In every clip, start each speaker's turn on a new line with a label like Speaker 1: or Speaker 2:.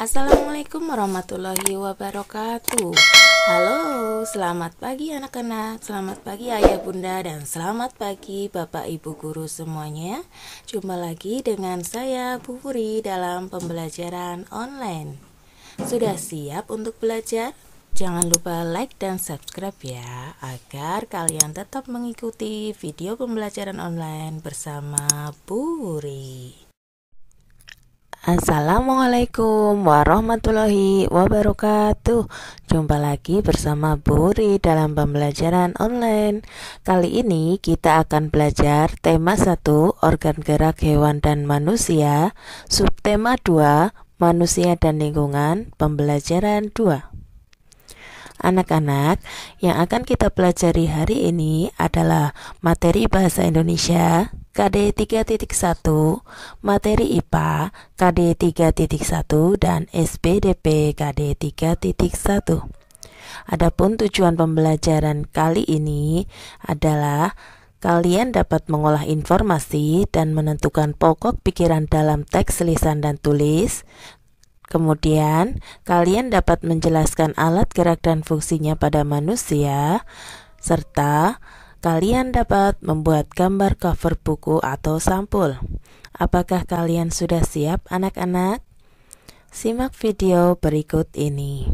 Speaker 1: Assalamualaikum warahmatullahi wabarakatuh. Halo, selamat pagi anak-anak, selamat pagi ayah bunda, dan selamat pagi bapak ibu guru semuanya. Jumpa lagi dengan saya Bu Puri dalam pembelajaran online. Sudah siap untuk belajar? Jangan lupa like dan subscribe ya, agar kalian tetap mengikuti video pembelajaran online bersama Bu Puri. Assalamualaikum warahmatullahi wabarakatuh. Jumpa lagi bersama Bu Ri dalam pembelajaran online. Kali ini kita akan belajar tema 1, organ gerak hewan dan manusia, subtema 2, manusia dan lingkungan, pembelajaran 2. Anak-anak, yang akan kita pelajari hari ini adalah materi bahasa Indonesia KD 3.1, materi IPA KD 3.1, dan SPDP KD 3.1. Adapun tujuan pembelajaran kali ini adalah kalian dapat mengolah informasi dan menentukan pokok pikiran dalam teks lisan dan tulis. Kemudian, kalian dapat menjelaskan alat gerak dan fungsinya pada manusia, serta kalian dapat membuat gambar cover buku atau sampul. Apakah kalian sudah siap, anak-anak? Simak video berikut ini.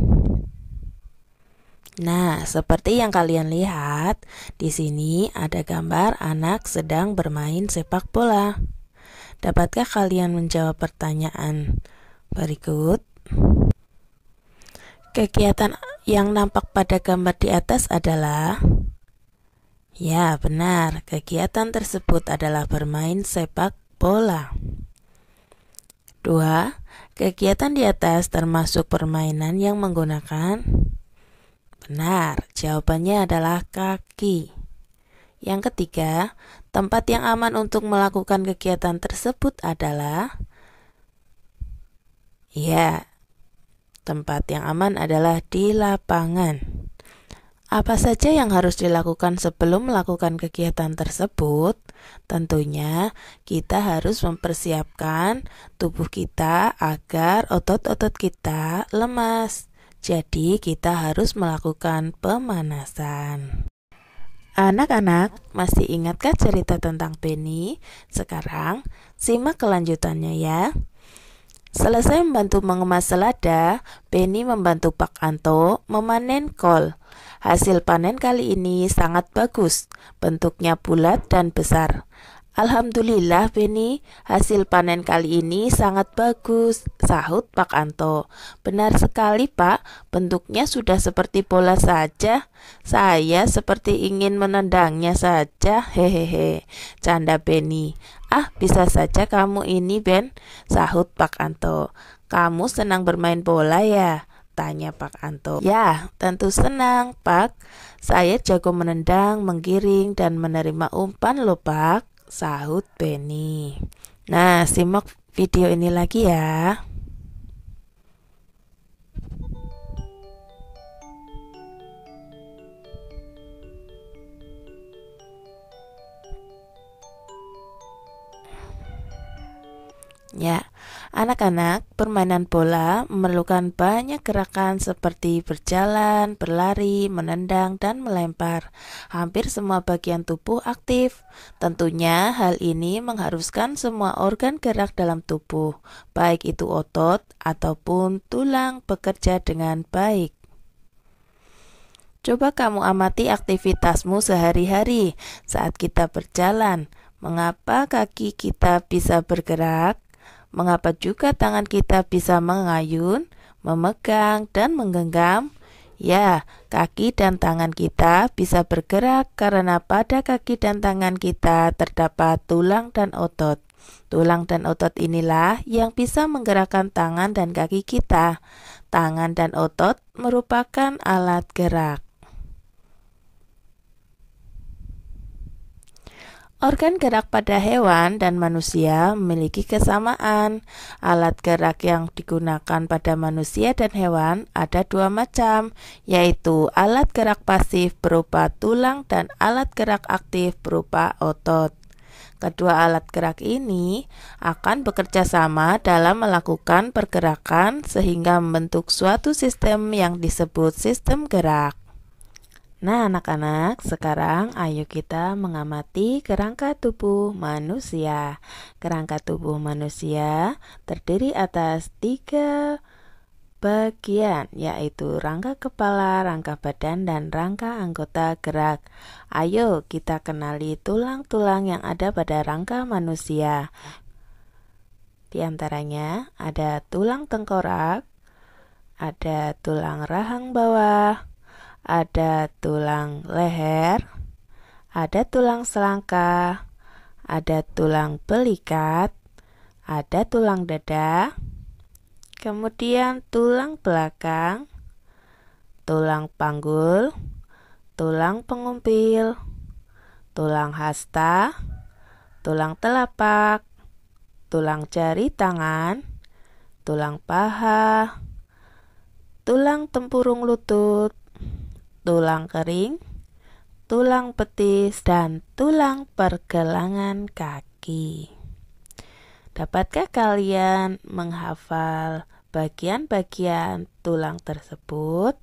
Speaker 1: Nah, seperti yang kalian lihat, di sini ada gambar anak sedang bermain sepak bola. Dapatkah kalian menjawab pertanyaan berikut? Kegiatan yang nampak pada gambar di atas adalah... Ya, benar. Kegiatan tersebut adalah bermain sepak bola. 2. Kegiatan di atas termasuk permainan yang menggunakan... Benar, jawabannya adalah kaki. Yang ketiga, tempat yang aman untuk melakukan kegiatan tersebut adalah... Ya, tempat yang aman adalah di lapangan. Apa saja yang harus dilakukan sebelum melakukan kegiatan tersebut? Tentunya kita harus mempersiapkan tubuh kita agar otot-otot kita lemas. Jadi kita harus melakukan pemanasan. Anak-anak, masih ingatkah cerita tentang Benny? Sekarang simak kelanjutannya ya. Selesai membantu mengemas selada, Benny membantu Pak Anto memanen kol. Hasil panen kali ini sangat bagus, bentuknya bulat dan besar. Alhamdulillah Benny, hasil panen kali ini sangat bagus, sahut Pak Anto. Benar sekali Pak, bentuknya sudah seperti bola saja. Saya seperti ingin menendangnya saja, hehehe, canda Benny. Ah, bisa saja kamu ini Ben, sahut Pak Anto. Kamu senang bermain bola ya? Tanya Pak Anto. Ya, tentu senang Pak. Saya jago menendang, menggiring, dan menerima umpan loh Pak, sahut Benny. Nah, simak video ini lagi ya. Ya, anak-anak, permainan bola memerlukan banyak gerakan seperti berjalan, berlari, menendang, dan melempar. Hampir semua bagian tubuh aktif. Tentunya hal ini mengharuskan semua organ gerak dalam tubuh, baik itu otot ataupun tulang, bekerja dengan baik. Coba kamu amati aktivitasmu sehari-hari saat kita berjalan. Mengapa kaki kita bisa bergerak? Mengapa juga tangan kita bisa mengayun, memegang, dan menggenggam? Ya, kaki dan tangan kita bisa bergerak karena pada kaki dan tangan kita terdapat tulang dan otot. Tulang dan otot inilah yang bisa menggerakkan tangan dan kaki kita. Tangan dan otot merupakan alat gerak. Organ gerak pada hewan dan manusia memiliki kesamaan. Alat gerak yang digunakan pada manusia dan hewan ada dua macam, yaitu alat gerak pasif berupa tulang dan alat gerak aktif berupa otot. Kedua alat gerak ini akan bekerja sama dalam melakukan pergerakan sehingga membentuk suatu sistem yang disebut sistem gerak. Nah, anak-anak, sekarang ayo kita mengamati kerangka tubuh manusia. Kerangka tubuh manusia terdiri atas 3 bagian, yaitu rangka kepala, rangka badan, dan rangka anggota gerak. Ayo kita kenali tulang-tulang yang ada pada rangka manusia. Di antaranya ada tulang tengkorak, ada tulang rahang bawah, ada tulang leher, ada tulang selangka, ada tulang belikat, ada tulang dada, kemudian tulang belakang, tulang panggul, tulang pengumpil, tulang hasta, tulang telapak, tulang jari tangan, tulang paha, tulang tempurung lutut, tulang kering, tulang betis, dan tulang pergelangan kaki. Dapatkah kalian menghafal bagian-bagian tulang tersebut?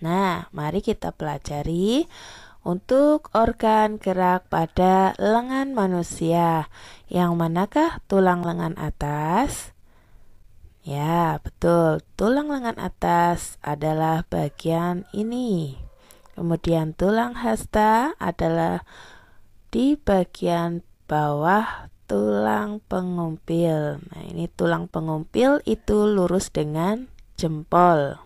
Speaker 1: Nah, mari kita pelajari untuk organ gerak pada lengan manusia. Yang manakah tulang lengan atas? Ya, betul. Tulang lengan atas adalah bagian ini. Kemudian tulang hasta adalah di bagian bawah tulang pengumpil. Nah, ini tulang pengumpil itu lurus dengan jempol.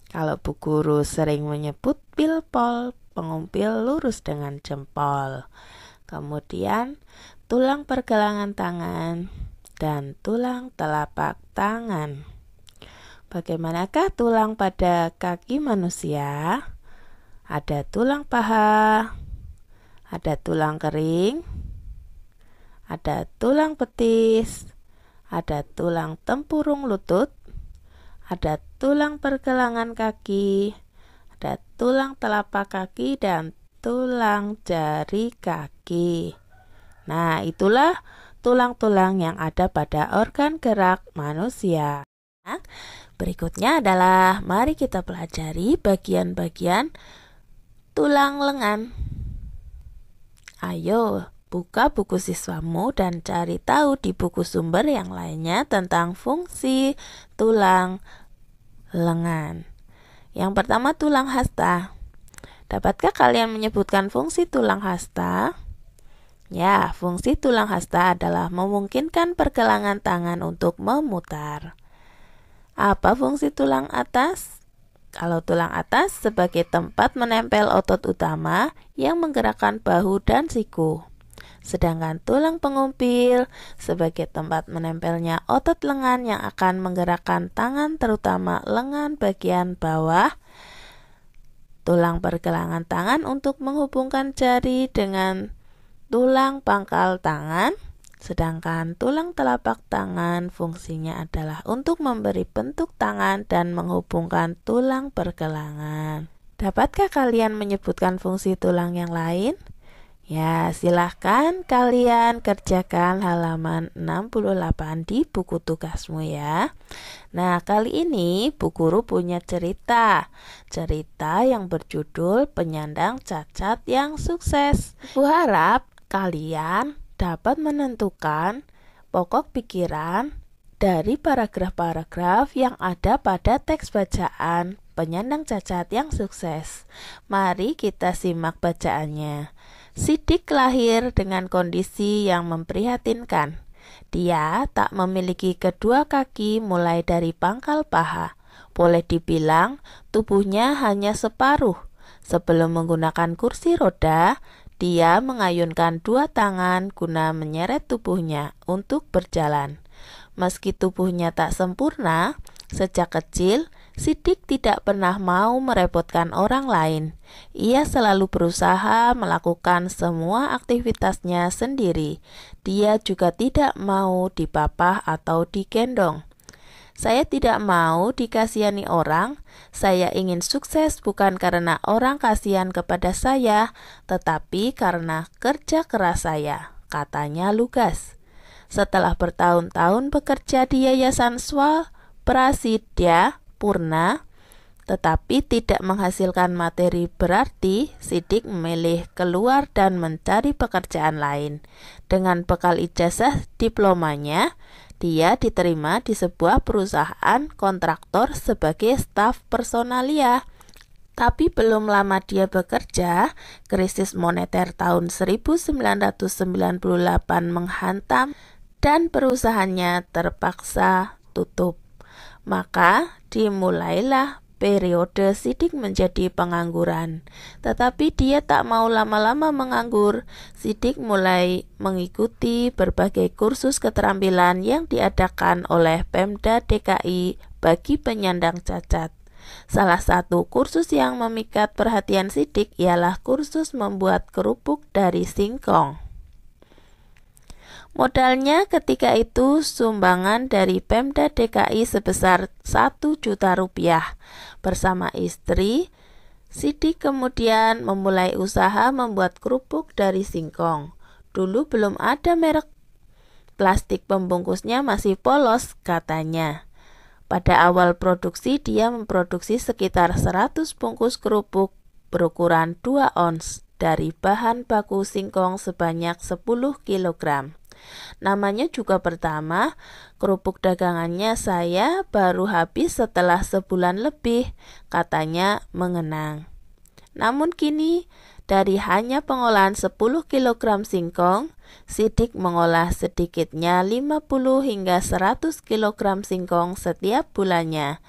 Speaker 1: Kalau Bu Guru sering menyebut pilpol, pengumpil lurus dengan jempol. Kemudian tulang pergelangan tangan dan tulang telapak tangan. Bagaimanakah tulang pada kaki manusia? Ada tulang paha, ada tulang kering, ada tulang betis, ada tulang tempurung lutut, ada tulang pergelangan kaki, ada tulang telapak kaki, dan tulang jari kaki. Nah, itulah tulang-tulang yang ada pada organ gerak manusia. Berikutnya adalah mari kita pelajari bagian-bagian tulang lengan. Ayo buka buku siswamu dan cari tahu di buku sumber yang lainnya tentang fungsi tulang lengan. Yang pertama, tulang hasta. Dapatkah kalian menyebutkan fungsi tulang hasta? Ya, fungsi tulang hasta adalah memungkinkan pergelangan tangan untuk memutar. Apa fungsi tulang atas? Kalau tulang atas sebagai tempat menempel otot utama yang menggerakkan bahu dan siku. Sedangkan tulang pengumpil sebagai tempat menempelnya otot lengan yang akan menggerakkan tangan, terutama lengan bagian bawah. Tulang pergelangan tangan untuk menghubungkan jari dengan tulang pangkal tangan. Sedangkan tulang telapak tangan fungsinya adalah untuk memberi bentuk tangan dan menghubungkan tulang pergelangan. Dapatkah kalian menyebutkan fungsi tulang yang lain? Ya, silahkan kalian kerjakan halaman 68 di buku tugasmu ya. Nah, kali ini Bu Guru punya cerita yang berjudul Penyandang Cacat yang Sukses. Bu harap kalian dapat menentukan pokok pikiran dari paragraf-paragraf yang ada pada teks bacaan Penyandang Cacat yang Sukses. Mari kita simak bacaannya. Sidik lahir dengan kondisi yang memprihatinkan. Dia tak memiliki kedua kaki mulai dari pangkal paha. Boleh dibilang tubuhnya hanya separuh. Sebelum menggunakan kursi roda, dia mengayunkan dua tangan guna menyeret tubuhnya untuk berjalan. Meski tubuhnya tak sempurna, sejak kecil Sidik tidak pernah mau merepotkan orang lain. Ia selalu berusaha melakukan semua aktivitasnya sendiri. Dia juga tidak mau dipapah atau digendong. Saya tidak mau dikasihani orang. Saya ingin sukses bukan karena orang kasihan kepada saya, tetapi karena kerja keras saya, katanya Lukas. Setelah bertahun-tahun bekerja di Yayasan Swaprasidya Purna, tetapi tidak menghasilkan materi berarti, Sidik memilih keluar dan mencari pekerjaan lain. Dengan bekal ijazah diplomanya, dia diterima di sebuah perusahaan kontraktor sebagai staf personalia. Tapi belum lama dia bekerja, krisis moneter tahun 1998 menghantam dan perusahaannya terpaksa tutup. Maka dimulailah periode Sidik menjadi pengangguran. Tetapi dia tak mau lama-lama menganggur. Sidik mulai mengikuti berbagai kursus keterampilan yang diadakan oleh Pemda DKI bagi penyandang cacat. Salah satu kursus yang memikat perhatian Sidik ialah kursus membuat kerupuk dari singkong. Modalnya ketika itu sumbangan dari Pemda DKI sebesar 1 juta rupiah. Bersama istri, Sidik kemudian memulai usaha membuat kerupuk dari singkong. Dulu belum ada merek, plastik pembungkusnya masih polos, katanya. Pada awal produksi dia memproduksi sekitar 100 bungkus kerupuk berukuran 2 ons dari bahan baku singkong sebanyak 10 kg. Namanya juga pertama, kerupuk dagangannya saya baru habis setelah sebulan lebih, katanya mengenang. Namun kini, dari hanya pengolahan 10 kg singkong, Sidik mengolah sedikitnya 50 hingga 100 kg singkong setiap bulannya.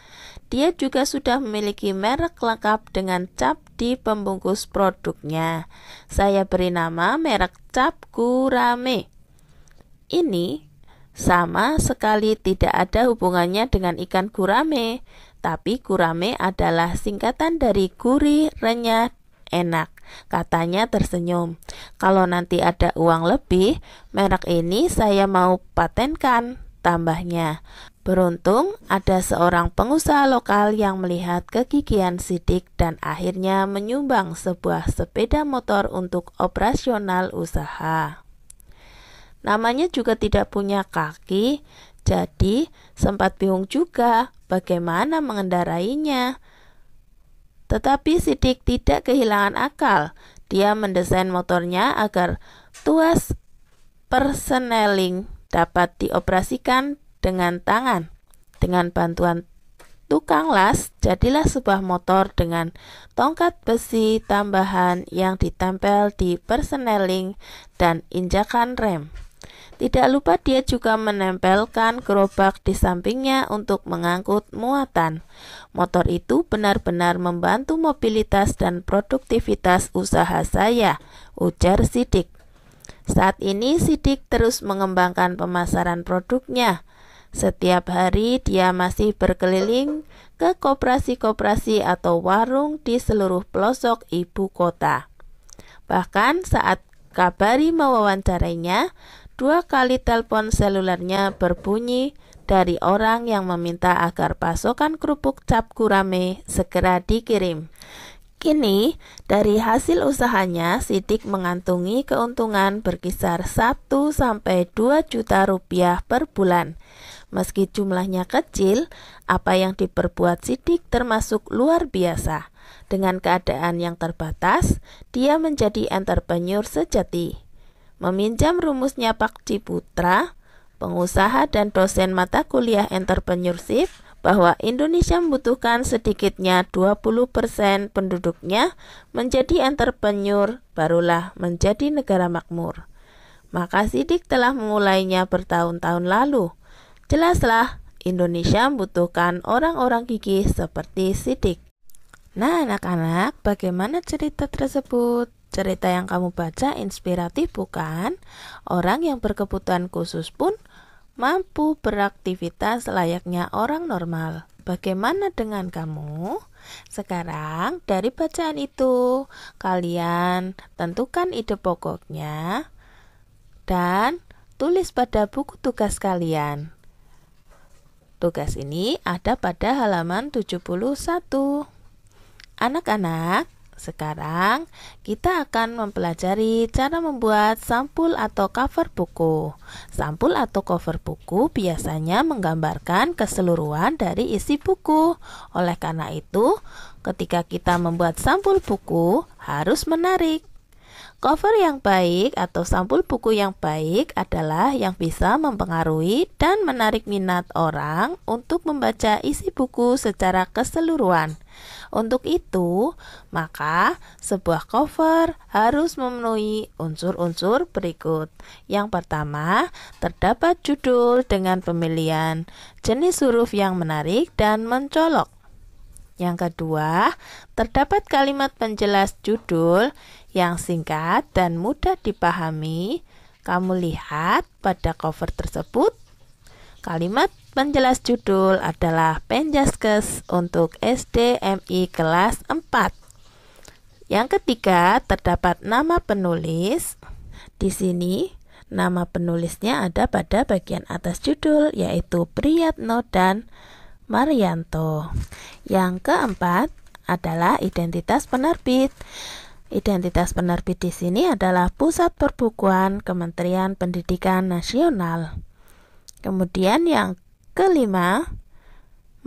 Speaker 1: Dia juga sudah memiliki merek lengkap dengan cap di pembungkus produknya. Saya beri nama merek cap Gurame. Ini sama sekali tidak ada hubungannya dengan ikan gurame, tapi gurame adalah singkatan dari gurih, renyah, enak. Katanya tersenyum. Kalau nanti ada uang lebih, merek ini saya mau patenkan, tambahnya. Beruntung ada seorang pengusaha lokal yang melihat kegigihan Sidik dan akhirnya menyumbang sebuah sepeda motor untuk operasional usaha. Namanya juga tidak punya kaki, jadi sempat bingung juga bagaimana mengendarainya. Tetapi Sidik tidak kehilangan akal. Dia mendesain motornya agar tuas perseneling dapat dioperasikan dengan tangan. Dengan bantuan tukang las, jadilah sebuah motor dengan tongkat besi tambahan yang ditempel di perseneling dan injakan rem. Tidak lupa dia juga menempelkan gerobak di sampingnya untuk mengangkut muatan. Motor itu benar-benar membantu mobilitas dan produktivitas usaha saya, ujar Sidik. Saat ini Sidik terus mengembangkan pemasaran produknya. Setiap hari dia masih berkeliling ke koperasi-koperasi atau warung di seluruh pelosok ibu kota. Bahkan saat kabari mewawancarainya, 2 kali telepon selulernya berbunyi dari orang yang meminta agar pasokan kerupuk cap Gurame segera dikirim. Kini, dari hasil usahanya, Sidik mengantungi keuntungan berkisar 1-2 juta rupiah per bulan. Meski jumlahnya kecil, apa yang diperbuat Sidik termasuk luar biasa. Dengan keadaan yang terbatas, dia menjadi entrepreneur sejati. Meminjam rumusnya Pak Ciputra, pengusaha dan dosen mata kuliah entrepreneurship, bahwa Indonesia membutuhkan sedikitnya 20% penduduknya menjadi entrepreneur, barulah menjadi negara makmur. Maka Sidik telah memulainya bertahun-tahun lalu. Jelaslah, Indonesia membutuhkan orang-orang gigih seperti Sidik. Nah anak-anak, bagaimana cerita tersebut? Cerita yang kamu baca inspiratif bukan? Orang yang berkebutuhan khusus pun mampu beraktivitas layaknya orang normal. Bagaimana dengan kamu? Sekarang dari bacaan itu, kalian tentukan ide pokoknya dan tulis pada buku tugas kalian. Tugas ini ada pada halaman 71. Anak-anak, sekarang kita akan mempelajari cara membuat sampul atau cover buku. Sampul atau cover buku biasanya menggambarkan keseluruhan dari isi buku. Oleh karena itu, ketika kita membuat sampul buku, harus menarik. Cover yang baik atau sampul buku yang baik adalah yang bisa mempengaruhi dan menarik minat orang untuk membaca isi buku secara keseluruhan. Untuk itu, maka sebuah cover harus memenuhi unsur-unsur berikut. Yang pertama, terdapat judul dengan pemilihan jenis huruf yang menarik dan mencolok. Yang kedua, terdapat kalimat penjelas judul yang singkat dan mudah dipahami. Kamu lihat pada cover tersebut, kalimat penjelas judul adalah Penjaskes untuk SD MI kelas 4. Yang ketiga, terdapat nama penulis. Di sini, nama penulisnya ada pada bagian atas judul, yaitu Priyatno dan Marianto. Yang keempat adalah identitas penerbit. Identitas penerbit di sini adalah Pusat Perbukuan Kementerian Pendidikan Nasional. Kemudian yang kelima,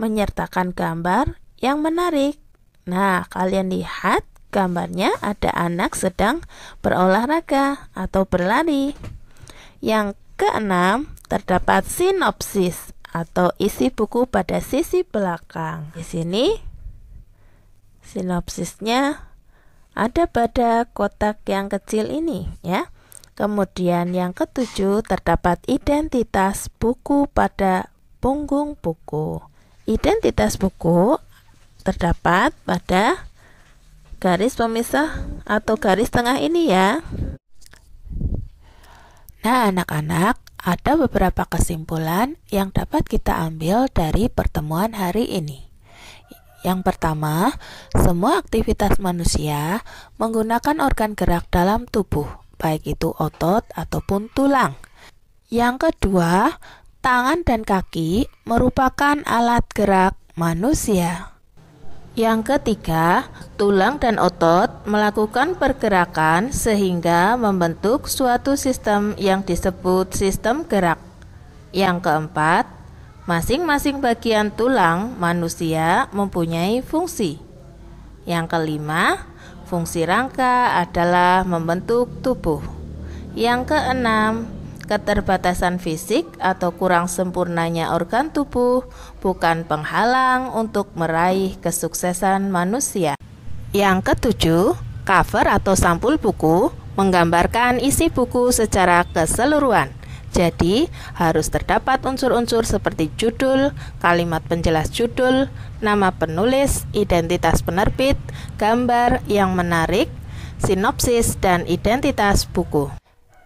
Speaker 1: menyertakan gambar yang menarik. Nah, kalian lihat gambarnya ada anak sedang berolahraga atau berlari. Yang keenam, terdapat sinopsis atau isi buku pada sisi belakang. Di sini sinopsisnya ada pada kotak yang kecil ini, ya. Kemudian yang ketujuh, terdapat identitas buku pada punggung buku. Identitas buku terdapat pada garis pemisah atau garis tengah ini, ya. Nah, anak-anak, ada beberapa kesimpulan yang dapat kita ambil dari pertemuan hari ini. Yang pertama, semua aktivitas manusia menggunakan organ gerak dalam tubuh, baik itu otot ataupun tulang. Yang kedua, tangan dan kaki merupakan alat gerak manusia. Yang ketiga, tulang dan otot melakukan pergerakan sehingga membentuk suatu sistem yang disebut sistem gerak. Yang keempat, masing-masing bagian tulang manusia mempunyai fungsi. Yang kelima, fungsi rangka adalah membentuk tubuh. Yang keenam, keterbatasan fisik atau kurang sempurnanya organ tubuh bukan penghalang untuk meraih kesuksesan manusia. Yang ketujuh, cover atau sampul buku menggambarkan isi buku secara keseluruhan. Jadi, harus terdapat unsur-unsur seperti judul, kalimat penjelas judul, nama penulis, identitas penerbit, gambar yang menarik, sinopsis, dan identitas buku.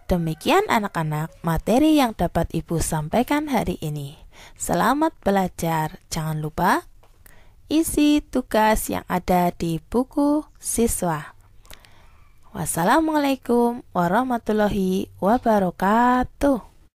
Speaker 1: Demikian anak-anak materi yang dapat Ibu sampaikan hari ini. Selamat belajar. Jangan lupa isi tugas yang ada di buku siswa. Wassalamualaikum warahmatullahi wabarakatuh.